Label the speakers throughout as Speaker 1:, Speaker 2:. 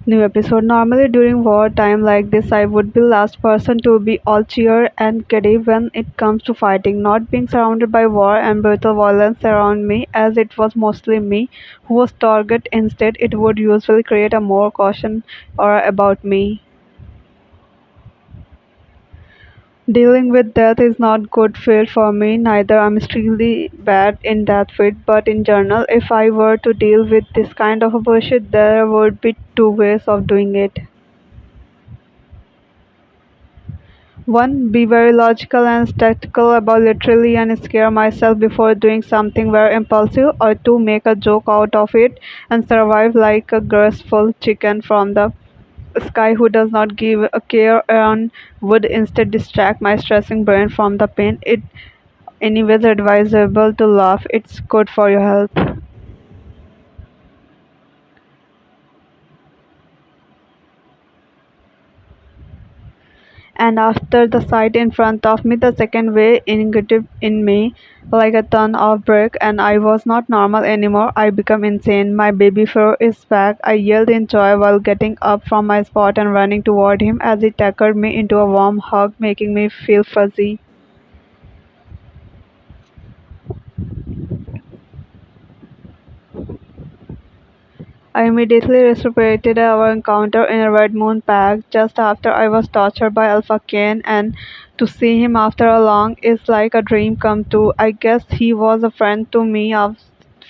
Speaker 1: New episode. Normally during war time like this, I would be last person to be all cheer and giddy when it comes to fighting. Not being surrounded by war and brutal violence around me, as it was mostly me who was target. Instead, it would usually create a more caution or about me. Dealing with death is not good fit for me. Neither I'm extremely bad in that fit, but in general, if I were to deal with this kind of a bullshit, there would be two ways of doing it. One, be very logical and tactical about literally and scare myself before doing something very impulsive, or two, make a joke out of it and survive like a graceful chicken from the sky who does not give a care and would instead distract my stressing brain from the pain. It anyways advisable to laugh. It's good for your health. And after the sight in front of me, the second way initiative in me like a ton of brick, and I was not normal anymore. I became insane. My baby fur is back. I yelled in joy while getting up from my spot and running toward him as he tackled me into a warm hug, making me feel fuzzy. I immediately reciprocated our encounter in a Red Moon pack just after I was tortured by Alpha Kane, and to see him after a long is like a dream come true. I guess he was a friend to me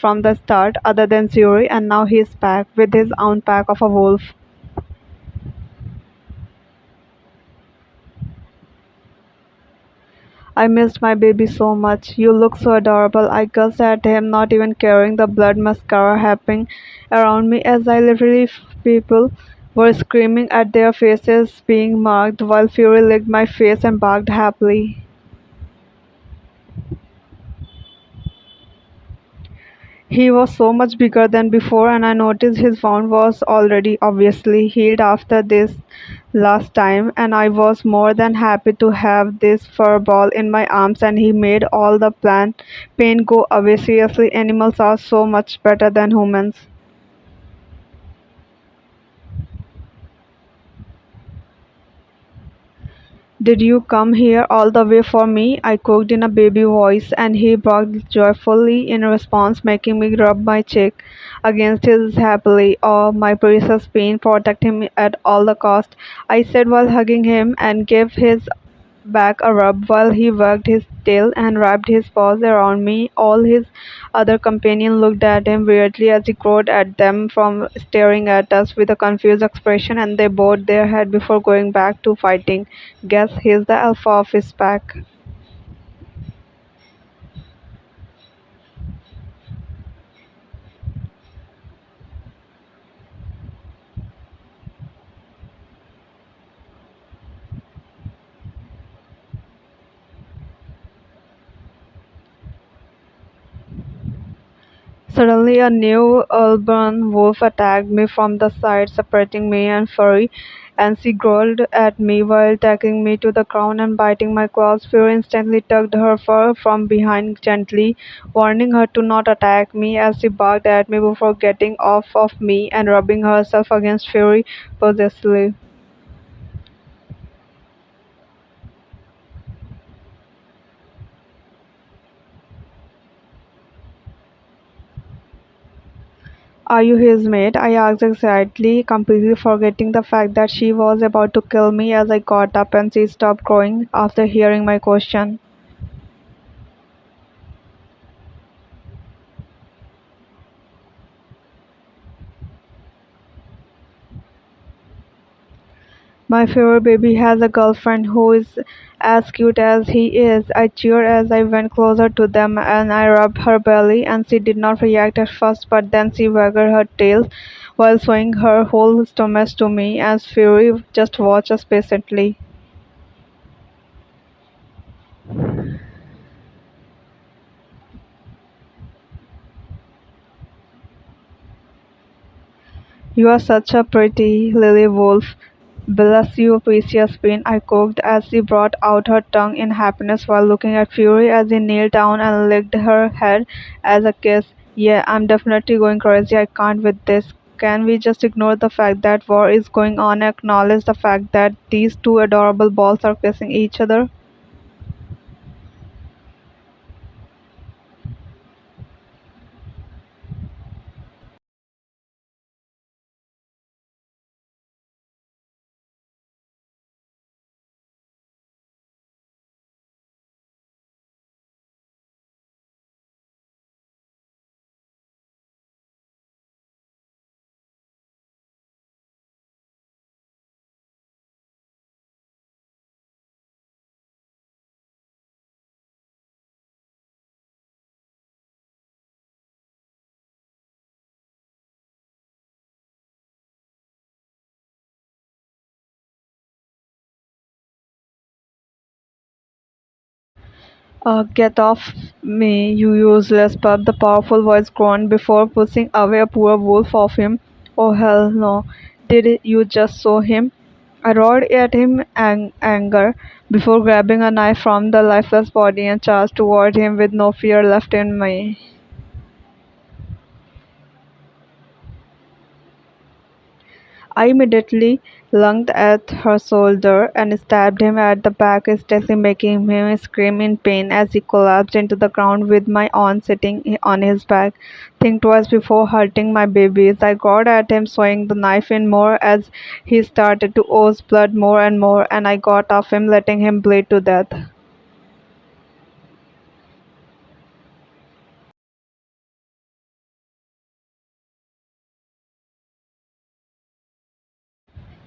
Speaker 1: from the start, other than Zuri, and now he's back with his own pack of a wolf. I missed my baby so much. You look so adorable. I guessed at him, not even caring the blood mascara happening around me as I literally people were screaming at their faces being marked while Fury licked my face and barked happily. He was so much bigger than before, and I noticed his wound was already obviously healed after this last time, and I was more than happy to have this fur ball in my arms, and he made all the pain go away. Seriously, animals are so much better than humans. Did you come here all the way for me? I cooked in a baby voice, and he barked joyfully in response, making me rub my cheek against his happily. Oh, my precious pain, protect him at all the cost, I said while hugging him, and gave his back a rub while he wagged his tail and wrapped his paws around me. All his other companions looked at him weirdly as he crowed at them from staring at us with a confused expression, and they bowed their head before going back to fighting. Guess he's the alpha of his pack. Suddenly a new urban wolf attacked me from the side, separating me and Furry, and she growled at me while tackling me to the ground and biting my claws. Fury instantly tugged her fur from behind gently, warning her to not attack me as she barked at me before getting off of me and rubbing herself against Fury possessively. Are you his mate? I asked excitedly, completely forgetting the fact that she was about to kill me as I got up and she stopped growing after hearing my question. My favorite baby has a girlfriend who is as cute as he is. I cheered as I went closer to them and I rubbed her belly, and she did not react at first, but then she wagged her tail while showing her whole stomach to me as Fury just watched us patiently. You are such a pretty lily wolf. Bless you, precious queen, I coaxed as she brought out her tongue in happiness while looking at Fury as he kneeled down and licked her head as a kiss. Yeah, I'm definitely going crazy. I can't with this. Can we just ignore the fact that war is going on and acknowledge the fact that these two adorable balls are kissing each other? Get off me, you useless pup, the powerful voice groaned before pushing away a poor wolf of him. Oh hell no. Did you just saw him? I roared at him in anger before grabbing a knife from the lifeless body and charged toward him with no fear left in me. I immediately lunged at her shoulder and stabbed him at the back, instantly making him scream in pain as he collapsed into the ground with my aunt sitting on his back. Think twice before hurting my babies. I got at him, swinging the knife in more as he started to ooze blood more and more, and I got off him, letting him bleed to death.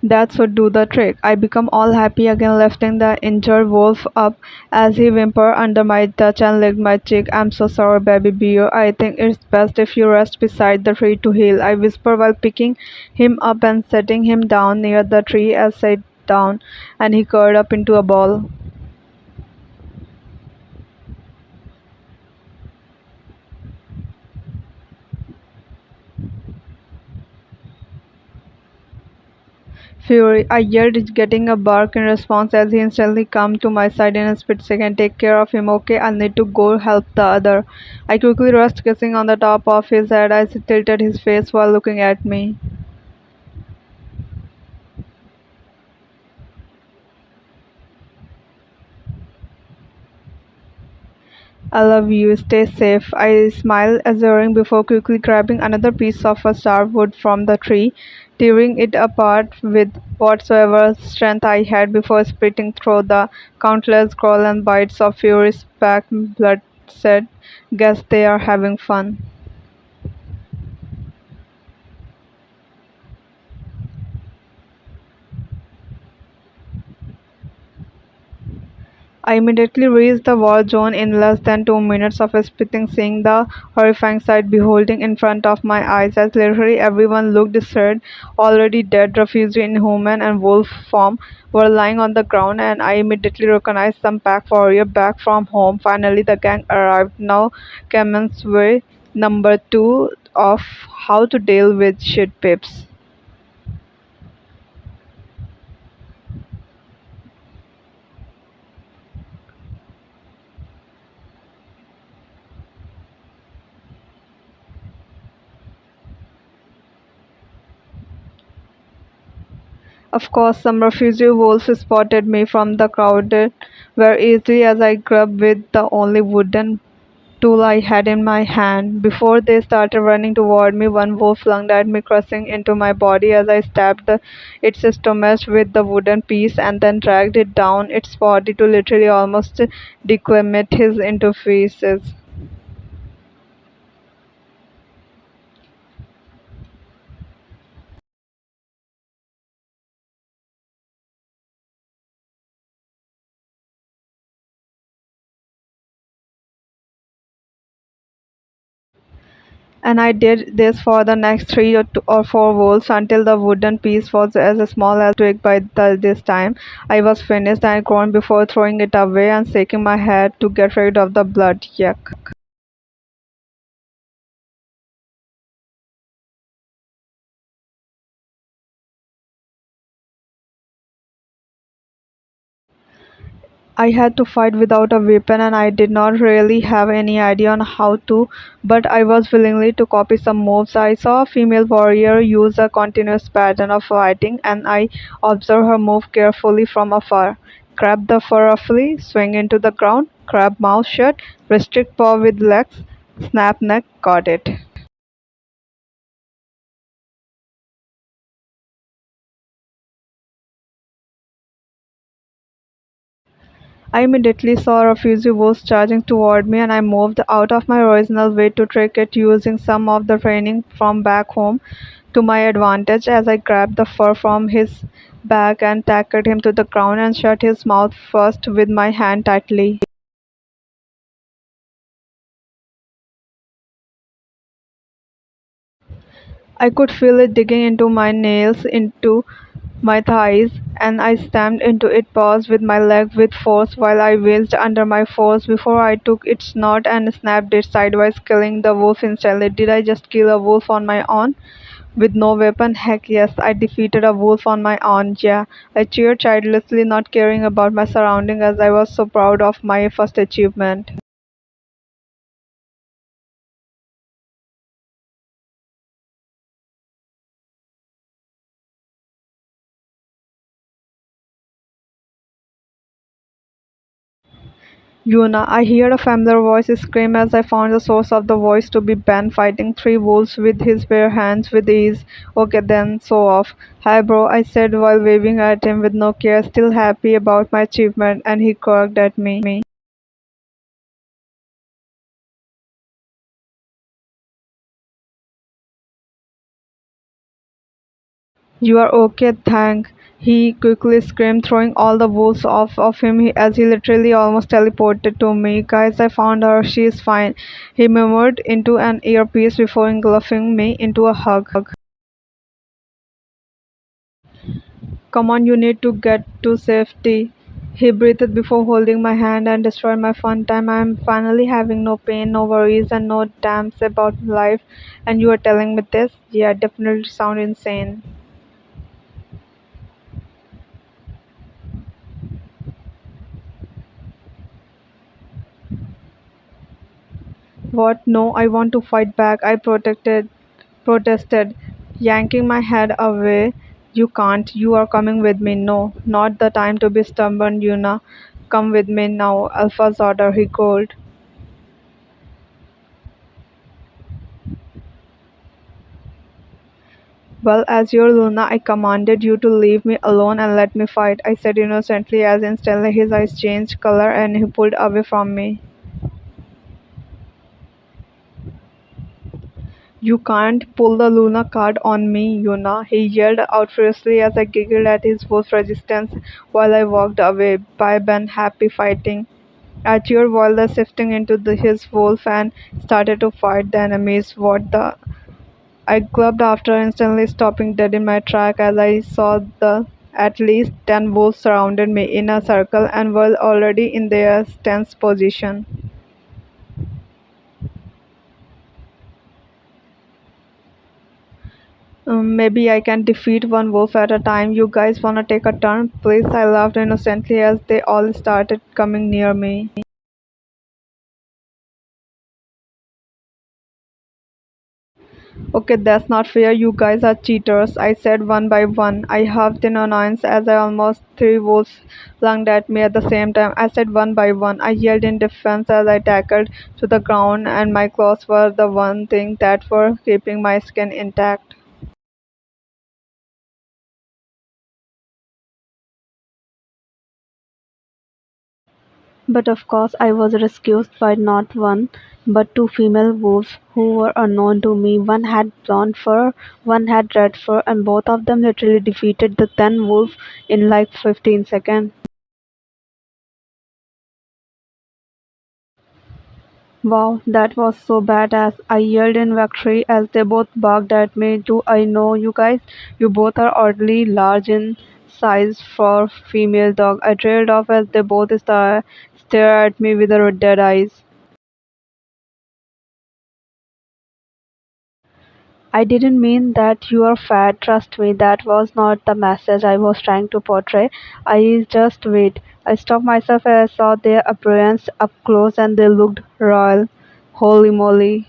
Speaker 1: That would do the trick. I become all happy again, lifting the injured wolf up as he whimpered under my touch and licked my cheek. I'm so sorry, baby bear. I think it's best if you rest beside the tree to heal, I whispered while picking him up and setting him down near the tree as I sat down, and he curled up into a ball. Fury, I yelled, getting a bark in response as he instantly came to my side in a split second. Take care of him, okay? I'll need to go help the other. I quickly rushed, kissing on the top of his head as he tilted his face while looking at me. I love you. Stay safe. I smiled, assuring before quickly grabbing another piece of a starved wood from the tree, tearing it apart with whatsoever strength I had before spitting through the countless crawl and bites of Fury's back. Blood said, guess they are having fun. I immediately reached the war zone in less than 2 minutes of spitting, seeing the horrifying sight beholding in front of my eyes as literally everyone looked scared. Already dead refugees in human and wolf form were lying on the ground, and I immediately recognized some pack warrior back from home. Finally, the gang arrived. Now commenced way number two of how to deal with shit pips. Of course, some refugee wolves spotted me from the crowd very easily as I grabbed with the only wooden tool I had in my hand. Before they started running toward me, one wolf lunged at me, crushing into my body as I stabbed its stomach with the wooden piece and then dragged it down its body to literally almost decimate his into pieces. And I did this for the next three or four wolves until the wooden piece was as small as twig by this time. I was finished and groaned before throwing it away and shaking my head to get rid of the blood. Yuck. I had to fight without a weapon and I did not really have any idea on how to, but I was willingly to copy some moves. I saw a female warrior use a continuous pattern of fighting and I observed her move carefully from afar. Grab the fur roughly, swing into the ground, grab mouth shut, restrict paw with legs, snap neck, got it. I immediately saw a refugee wolf charging toward me and I moved out of my original way to trick it using some of the training from back home to my advantage as I grabbed the fur from his back and tackled him to the ground and shut his mouth first with my hand tightly. I could feel it digging into my nails, into my thighs, and I stamped into its paws with my leg with force while I winced under my force before I took its snout and snapped it sideways, killing the wolf instantly. Did I just kill a wolf on my own? With no weapon? Heck yes, I defeated a wolf on my own. Yeah, I cheered childlessly, not caring about my surroundings as I was so proud of my first achievement. Yuna, I heard a familiar voice scream as I found the source of the voice to be Ben fighting three wolves with his bare hands with ease. Okay then, so off. Hi bro, I said while waving at him with no care, still happy about my achievement, and he croaked at me. You are okay, thank. He quickly screamed, throwing all the wolves off of him as he literally almost teleported to me. Guys, I found her. She is fine. He murmured into an earpiece before engulfing me into a hug. Come on, you need to get to safety. He breathed before holding my hand and destroyed my fun time. I am finally having no pain, no worries, and no damps about life. And you are telling me this? Yeah, definitely sound insane. What? No, I want to fight back. Protested, yanking my head away. You can't. You are coming with me. No, not the time to be stubborn, Yuna. Come with me now. Alpha's order, he called. Well, as your Luna, I commanded you to leave me alone and let me fight, I said innocently as instantly his eyes changed color and he pulled away from me. You can't pull the Luna card on me, Yuna, he yelled out fiercely as I giggled at his wolf resistance while I walked away. Bye, Ben, happy fighting. I cheered while the shifting into his wolf and started to fight the enemies. What the? I clubbed after instantly stopping dead in my track as I saw the at least 10 wolves surrounded me in a circle and were already in their stance position. Maybe I can defeat one wolf at a time. You guys wanna take a turn? Please, I laughed innocently as they all started coming near me. Okay, that's not fair. You guys are cheaters, I said one by one. I huffed in annoyance as I almost three wolves lunged at me at the same time. I said one by one. I yelled in defense as I tackled to the ground, and my claws were the one thing that were keeping my skin intact. But of course I was rescued by not one, but two female wolves who were unknown to me. One had blonde fur, one had red fur, and both of them literally defeated the 10 wolf in like 15 seconds. Wow, that was so badass. I yelled in victory as they both barked at me. Do I know you guys? You both are oddly large in size for female dog. I trailed off as they both stare at me with their dead eyes. I didn't mean that you are fat. Trust me, that was not the message I was trying to portray. I just wait. I stopped myself as I saw their appearance up close and they looked royal. Holy moly.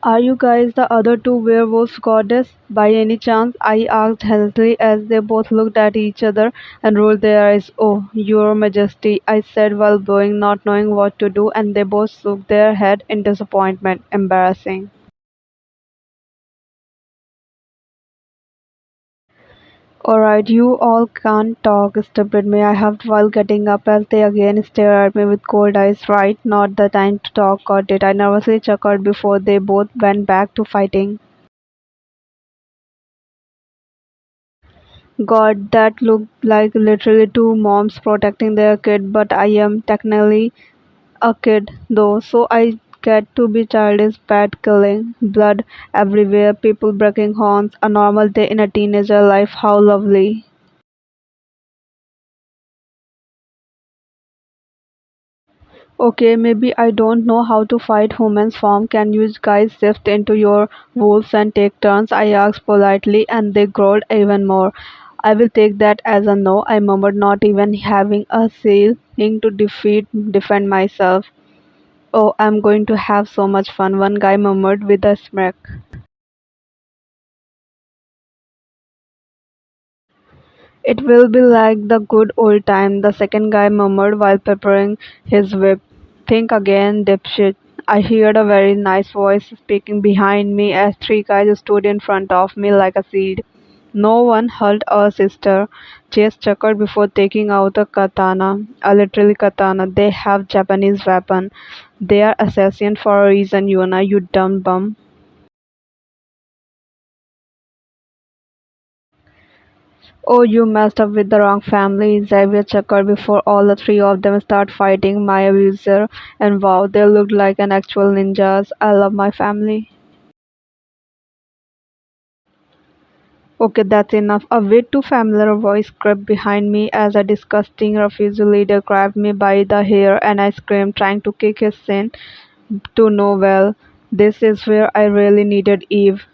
Speaker 1: Are you guys the other two werewolves goddess? By any chance? I asked hastily as they both looked at each other and rolled their eyes. Oh, your majesty, I said while bowing, not knowing what to do, and they both shook their head in disappointment. Embarrassing. Alright, you all can't talk, stupid me. I huffed while getting up as they again stared at me with cold eyes. Right, not the time to talk, got it. I nervously chuckled before they both went back to fighting. God, that looked like literally two moms protecting their kid, but I am technically a kid though, so I get to be childish, pet killing, blood everywhere, people breaking horns, a normal day in a teenager life. How lovely. Okay, maybe I don't know how to fight humans form. Can you guys shift into your wolves and take turns? I asked politely, and they growled even more. I will take that as a no, I murmured, not even having a ceiling to defend myself. Oh, I'm going to have so much fun, one guy murmured with a smirk. It will be like the good old time, the second guy murmured while peppering his whip. Think again, dipshit. I heard a very nice voice speaking behind me as three guys stood in front of me like a seed. No one hurt our sister. Chase chuckled before taking out a katana. A literally katana. They have Japanese weapon. They are assassin for a reason, Yuna, you dumb bum. Oh, you messed up with the wrong family, Xavier chuckled before all the three of them start fighting my abuser. And wow, they looked like an actual ninjas. I love my family. Okay, that's enough. A way too familiar voice crept behind me as a disgusting refugee leader grabbed me by the hair and I screamed, trying to kick his sin to no well. This is where I really needed Eve.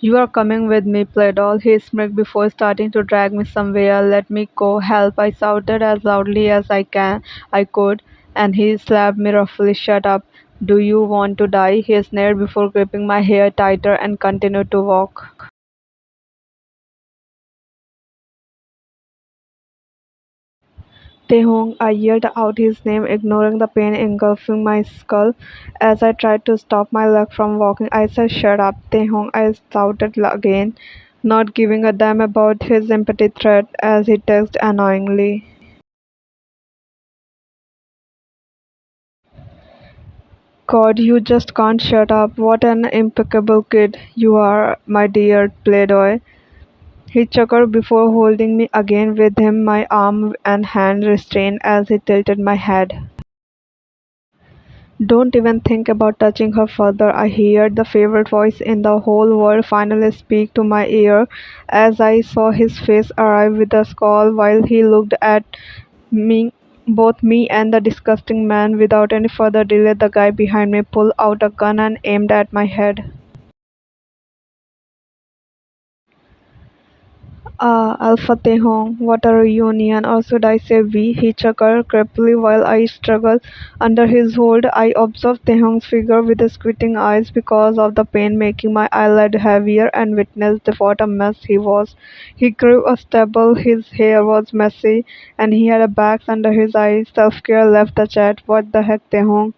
Speaker 1: You are coming with me, Playdoll, he smirked before starting to drag me somewhere. Let me go. Help, I shouted as loudly as I could, and he slapped me roughly. Shut up. Do you want to die? He sneered before gripping my hair tighter and continued to walk. Taehung, I yelled out his name, ignoring the pain engulfing my skull as I tried to stop my leg from walking. I said, shut up, Taehung, I shouted again, not giving a damn about his empty threat as he texted annoyingly. God, you just can't shut up. What an impeccable kid you are, my dear Playboy. He chuckled before holding me again with him, my arm and hand restrained as he tilted my head. Don't even think about touching her further. I heard the favorite voice in the whole world finally speak to my ear as I saw his face arrive with a scowl while he looked at me, both me and the disgusting man. Without any further delay, the guy behind me pulled out a gun and aimed at my head. Ah, Alpha Taehong, what a reunion, or should I say we, he chuckled creepily while I struggled under his hold. I observed Taehong's figure with squinting eyes because of the pain making my eyelid heavier and witnessed what a mess he was. He grew a stubble, his hair was messy, and he had a bags under his eyes. Self-care left the chat. What the heck, Taehong?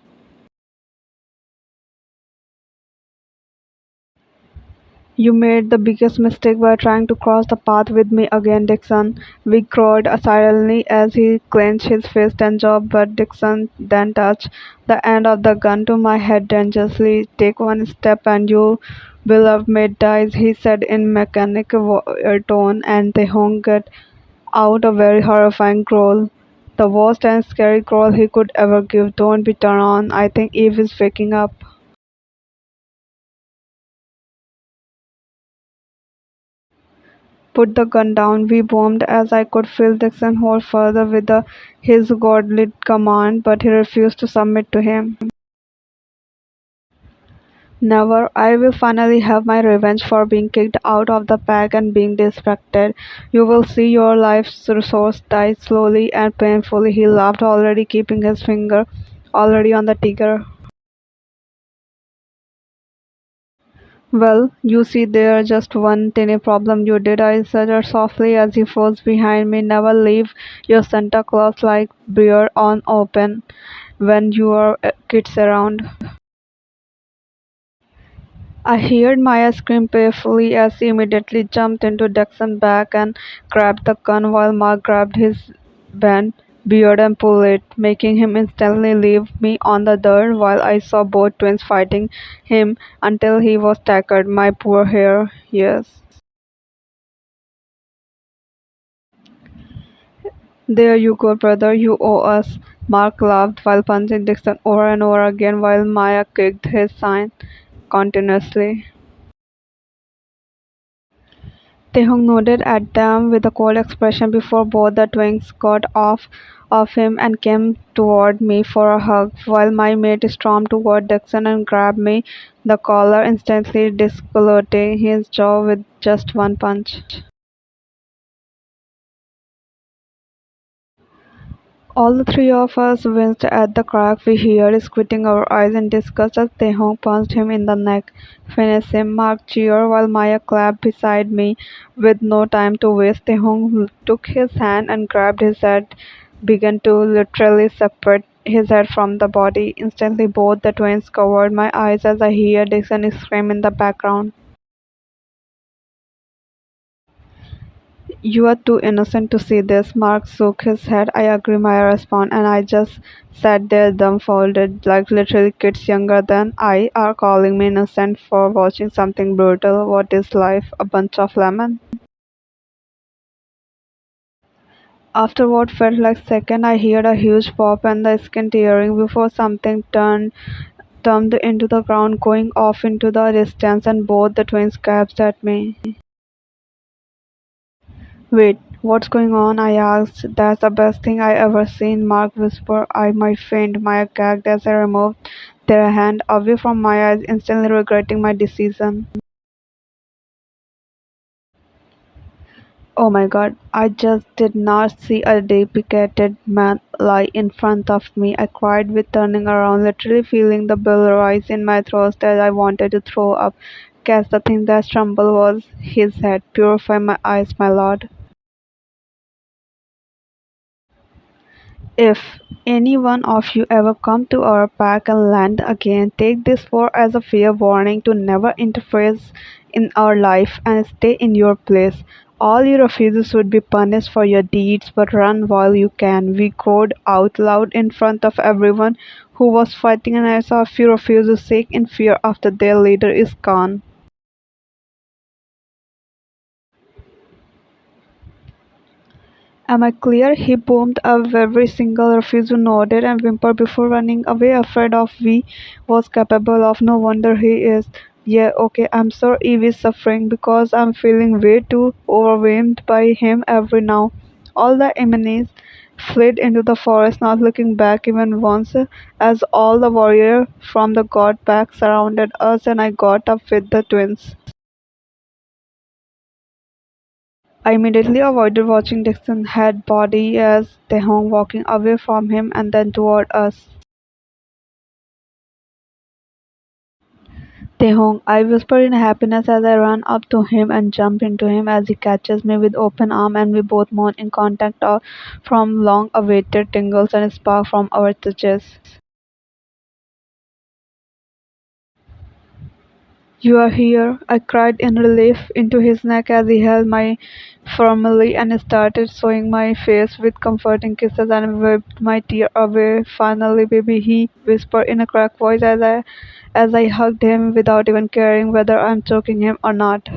Speaker 1: You made the biggest mistake by trying to cross the path with me again, Dixon. We crowed silently as he clenched his fist and jaw, but Dixon then touched the end of the gun to my head dangerously. Take one step and you beloved mate dies, he said in mechanic tone, and Tehong got out a very horrifying growl. The worst and scary growl he could ever give. Don't be turned on. I think Eve is waking up. Put the gun down, we boomed as I could feel Dixon hold further with his godly command, but he refused to submit to him. Never. I will finally have my revenge for being kicked out of the pack and being disrespected. You will see your life's resource die slowly and painfully. He laughed, already keeping his finger already on the trigger. Well, you see there just one tiny problem you did, I said softly as he froze behind me. Never leave your Santa Claus like beer on open when you are kids around. I heard Maya scream painfully as he immediately jumped into Dixon's back and grabbed the gun while Mark grabbed his bent beard and pulled it, making him instantly leave me on the dirt while I saw both twins fighting him until he was tackled. My poor hair, yes. There you go, brother, you owe us. Mark laughed while punching Dixon over and over again while Maya kicked his sign continuously. Taehung nodded at them with a cold expression before both the twins got off of him and came toward me for a hug, while my mate stormed toward Dixon and grabbed me the collar, instantly discolorating his jaw with just one punch. All the three of us winced at the crack we heard, squinting our eyes in disgust as Taehong punched him in the neck. Finish him, Mark cheered while Maya clapped beside me. With no time to waste, Taehong took his hand and grabbed his head, began to literally separate his head from the body. Instantly, both the twins covered my eyes as I heard Dixon scream in the background. You are too innocent to see this. Mark shook his head. I agree, Maya responded, and I just sat there dumbfounded, like literally kids younger than I are calling me innocent for watching something brutal. What is life? A bunch of lemon? After what felt like second, I heard a huge pop and the skin tearing before something thumped into the ground, going off into the distance, and both the twins gasped at me. "Wait, what's going on?" I asked. "That's the best thing I ever seen," Mark whispered. I might faint. Maya gagged as I removed their hand away from my eyes, instantly regretting my decision. Oh my god, I just did not see a decapitated man lie in front of me. I cried with turning around, literally feeling the bill rise in my throat that I wanted to throw up. Guess the thing that trembled was his head. Purify my eyes, my lord. If any one of you ever come to our park and land again, take this for as a fair warning to never interfere in our life and stay in your place. All your refuses would be punished for your deeds, but run while you can. We crowed out loud in front of everyone who was fighting, and I saw a few refugees shake in fear after their leader is gone. Am I clear? He boomed up. Every single refugee nodded and whimpered before running away, afraid of we was capable of. No wonder he is. Yeah, okay, I'm sure Eve is suffering because I'm feeling way too overwhelmed by him every now. All the enemies fled into the forest, not looking back even once, as all the warriors from the god pack surrounded us, and I got up with the twins. I immediately avoided watching Dixon's head body as Taehung walking away from him and then toward us. Taehung, I whispered in happiness as I ran up to him and jumped into him as he catches me with open arm and we both moan in contact from long-awaited tingles and spark from our touches. "You are here," I cried in relief into his neck as he held me firmly and started showing my face with comforting kisses and wiped my tear away. "Finally, baby," he whispered in a cracked voice as I hugged him without even caring whether I'm choking him or not.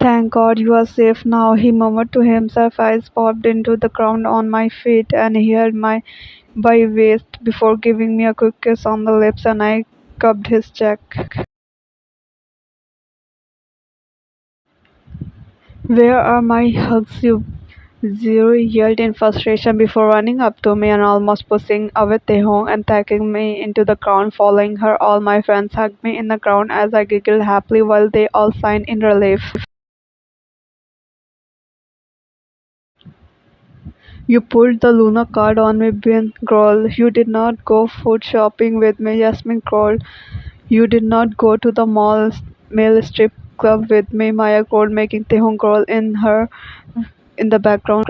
Speaker 1: "Thank God you are safe now," he murmured to himself. I popped into the ground on my feet and he held my by waist before giving me a quick kiss on the lips and I cupped his cheek. Where are my hugs, you Zero yelled in frustration before running up to me and almost pushing away Taehung and taking me into the ground. Following her, all my friends hugged me in the ground as I giggled happily while they all sighed in relief. You pulled the Luna card on me, Bin Growl. You did not go food shopping with me, Yasmin Growl. You did not go to the male strip club with me, Maya Growl, making Taehung growl in the background.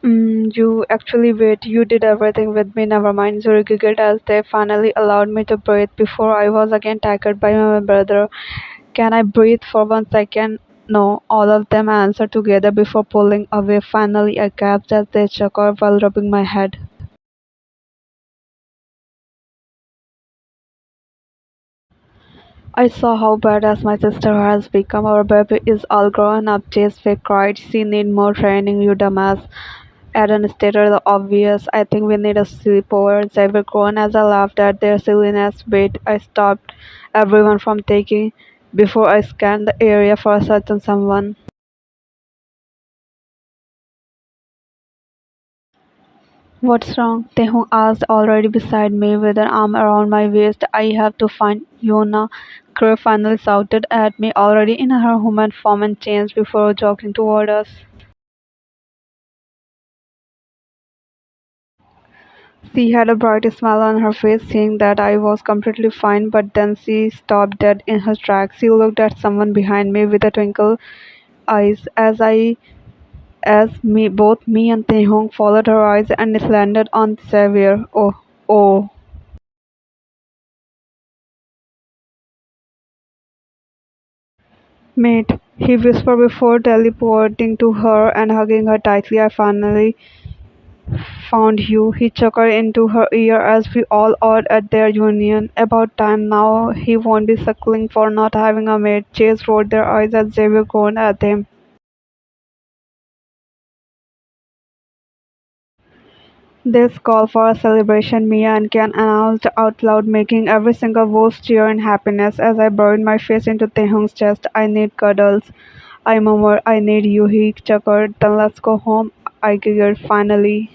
Speaker 1: You actually wait. You did everything with me. Never mind. Zuri giggled as they finally allowed me to breathe before I was again tackled by my brother. Can I breathe for 1 second? No, all of them answered together before pulling away. Finally, I gasped as they chuckled while rubbing my head. I saw how badass my sister has become. Our baby is all grown up, Jesse cried. She need more training, you dumbass. Aaron stated the obvious. I think we need a sleepover. Xavier groaned as I laughed at their silliness. Wait, I stopped everyone from taking before I scanned the area for a certain someone. What's wrong? Taehung asked, already beside me with an arm around my waist. I have to find Yona. Crow finally shouted at me, already in her human form and chains before jogging toward us. She had a bright smile on her face, seeing that I was completely fine, but then she stopped dead in her tracks. She looked at someone behind me with a twinkle eyes as both me and Taehong followed her eyes and it landed on Xavier. Oh. Mate, he whispered before teleporting to her and hugging her tightly. I finally found you. He chuckled into her ear as we all awed at their union. About time now, he won't be suckling for not having a mate. Chase rolled their eyes as Xavier groaned at him. This called for a celebration, Mia and Ken announced out loud, making every single wolf cheer in happiness. As I buried my face into Taehung's chest, I need cuddles. I murmured, I need you, he chuckled. Then let's go home, I giggled, finally.